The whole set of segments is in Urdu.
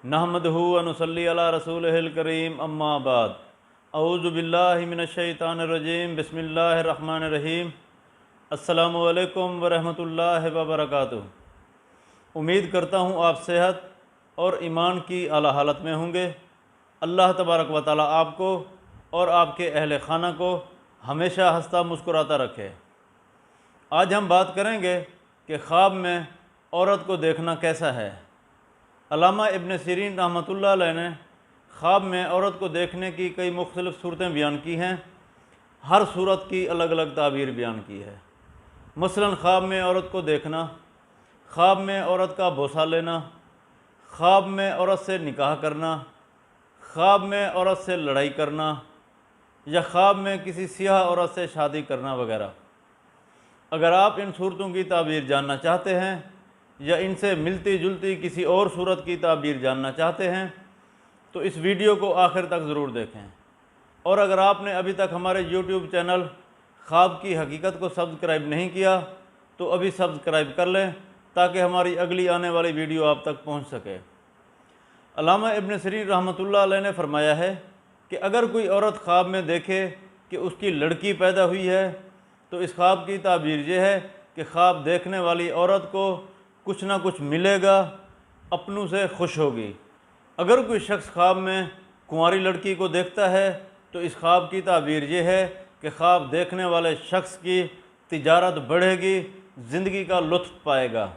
نحمدہ و نصلی علی رسولہ الکریم اما بعد اعوذ باللہ من الشیطان الرجیم بسم اللہ الرحمن الرحیم السلام علیکم ورحمۃ اللہ وبرکاتہ۔ امید کرتا ہوں آپ صحت اور ایمان کی اعلیٰ حالت میں ہوں گے۔ اللہ تبارک و تعالیٰ آپ کو اور آپ کے اہل خانہ کو ہمیشہ ہنستا مسکراتا رکھے۔ آج ہم بات کریں گے کہ خواب میں عورت کو دیکھنا کیسا ہے۔ علامہ ابن سیرین رحمۃ اللہ علیہ نے خواب میں عورت کو دیکھنے کی کئی مختلف صورتیں بیان کی ہیں۔ ہر صورت کی الگ الگ تعبیر بیان کی ہے۔ مثلا خواب میں عورت کو دیکھنا، خواب میں عورت کا بوسہ لینا، خواب میں عورت سے نکاح کرنا، خواب میں عورت سے لڑائی کرنا، یا خواب میں کسی سیاہ عورت سے شادی کرنا وغیرہ۔ اگر آپ ان صورتوں کی تعبیر جاننا چاہتے ہیں یا ان سے ملتی جلتی کسی اور صورت کی تعبیر جاننا چاہتے ہیں تو اس ویڈیو کو آخر تک ضرور دیکھیں۔ اور اگر آپ نے ابھی تک ہمارے یوٹیوب چینل خواب کی حقیقت کو سبسکرائب نہیں کیا تو ابھی سبسکرائب کر لیں تاکہ ہماری اگلی آنے والی ویڈیو آپ تک پہنچ سکے۔ علامہ ابن سیرین رحمۃ اللہ علیہ نے فرمایا ہے کہ اگر کوئی عورت خواب میں دیکھے کہ اس کی لڑکی پیدا ہوئی ہے تو اس خواب کی تعبیر یہ ہے کہ خواب دیکھنے والی عورت کو کچھ نہ کچھ ملے گا، اپنوں سے خوش ہوگی۔ اگر کوئی شخص خواب میں کنواری لڑکی کو دیکھتا ہے تو اس خواب کی تعبیر یہ ہے کہ خواب دیکھنے والے شخص کی تجارت بڑھے گی، زندگی کا لطف پائے گا۔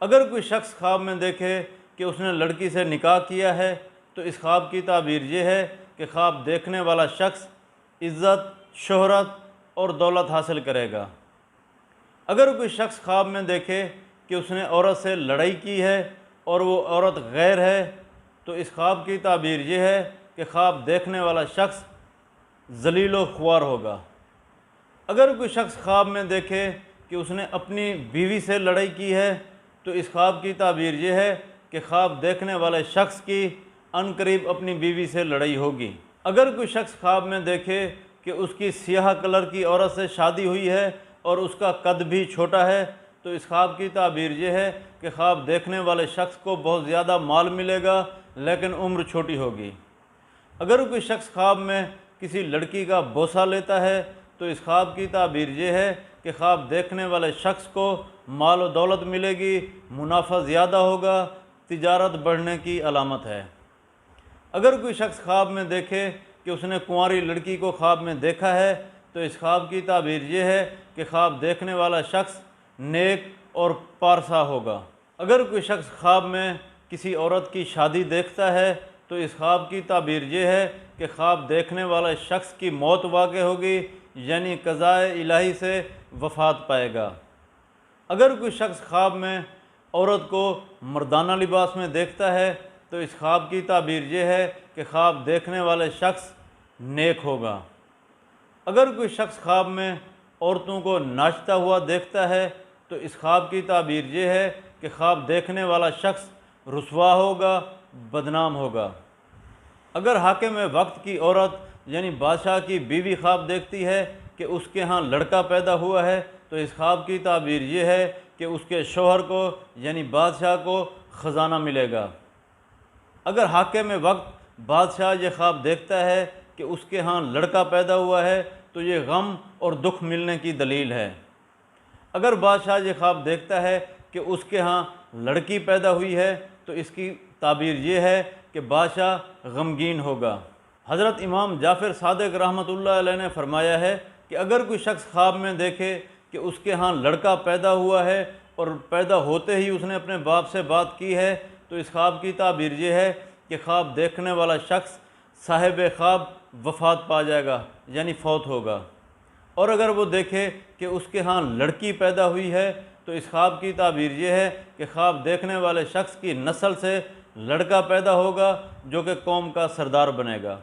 اگر کوئی شخص خواب میں دیکھے کہ اس نے لڑکی سے نکاح کیا ہے تو اس خواب کی تعبیر یہ ہے کہ خواب دیکھنے والا شخص عزت، شہرت اور دولت حاصل کرے گا۔ اگر کوئی شخص خواب میں دیکھے کہ اس نے عورت سے لڑائی کی ہے اور وہ عورت غیر ہے تو اس خواب کی تعبیر یہ ہے کہ خواب دیکھنے والا شخص ذلیل و خوار ہوگا۔ اگر کوئی شخص خواب میں دیکھے کہ اس نے اپنی بیوی سے لڑائی کی ہے تو اس خواب کی تعبیر یہ ہے کہ خواب دیکھنے والے شخص کی عنقریب اپنی بیوی سے لڑائی ہوگی۔ اگر کوئی شخص خواب میں دیکھے کہ اس کی سیاہ کلر کی عورت سے شادی ہوئی ہے اور اس کا قد بھی چھوٹا ہے تو اس خواب کی تعبیر یہ ہے کہ خواب دیکھنے والے شخص کو بہت زیادہ مال ملے گا لیکن عمر چھوٹی ہوگی۔ اگر کوئی شخص خواب میں کسی لڑکی کا بوسہ لیتا ہے تو اس خواب کی تعبیر یہ ہے کہ خواب دیکھنے والے شخص کو مال و دولت ملے گی، منافع زیادہ ہوگا، تجارت بڑھنے کی علامت ہے۔ اگر کوئی شخص خواب میں دیکھے کہ اس نے کنواری لڑکی کو خواب میں دیکھا ہے تو اس خواب کی تعبیر یہ ہے کہ خواب دیکھنے والا شخص نیک اور پارسا ہوگا۔ اگر کوئی شخص خواب میں کسی عورت کی شادی دیکھتا ہے تو اس خواب کی تعبیر یہ ہے کہ خواب دیکھنے والے شخص کی موت واقع ہوگی، یعنی قضاء الہی سے وفات پائے گا۔ اگر کوئی شخص خواب میں عورت کو مردانہ لباس میں دیکھتا ہے تو اس خواب کی تعبیر یہ ہے کہ خواب دیکھنے والے شخص نیک ہوگا۔ اگر کوئی شخص خواب میں عورتوں کو ناچتا ہوا دیکھتا ہے تو اس خواب کی تعبیر یہ ہے کہ خواب دیکھنے والا شخص رسوا ہوگا، بدنام ہوگا۔ اگر حاکم وقت کی عورت یعنی بادشاہ کی بیوی خواب دیکھتی ہے کہ اس کے ہاں لڑکا پیدا ہوا ہے تو اس خواب کی تعبیر یہ ہے کہ اس کے شوہر کو یعنی بادشاہ کو خزانہ ملے گا۔ اگر حاکم وقت بادشاہ یہ خواب دیکھتا ہے کہ اس کے ہاں لڑکا پیدا ہوا ہے تو یہ غم اور دکھ ملنے کی دلیل ہے۔ اگر بادشاہ یہ خواب دیکھتا ہے کہ اس کے ہاں لڑکی پیدا ہوئی ہے تو اس کی تعبیر یہ ہے کہ بادشاہ غمگین ہوگا۔ حضرت امام جعفر صادق رحمۃ اللہ علیہ نے فرمایا ہے کہ اگر کوئی شخص خواب میں دیکھے کہ اس کے ہاں لڑکا پیدا ہوا ہے اور پیدا ہوتے ہی اس نے اپنے باپ سے بات کی ہے تو اس خواب کی تعبیر یہ ہے کہ خواب دیکھنے والا شخص صاحب خواب وفات پا جائے گا، یعنی فوت ہوگا۔ اور اگر وہ دیکھے کہ اس کے ہاں لڑکی پیدا ہوئی ہے تو اس خواب کی تعبیر یہ ہے کہ خواب دیکھنے والے شخص کی نسل سے لڑکا پیدا ہوگا جو کہ قوم کا سردار بنے گا۔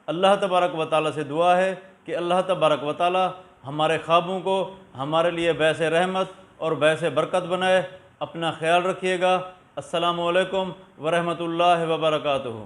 اللہ تبارک و تعالیٰ سے دعا ہے کہ اللہ تبارک و تعالیٰ ہمارے خوابوں کو ہمارے لیے باعث رحمت اور باعث برکت بنائے۔ اپنا خیال رکھیے گا۔ السلام علیکم ورحمۃ اللہ وبرکاتہ۔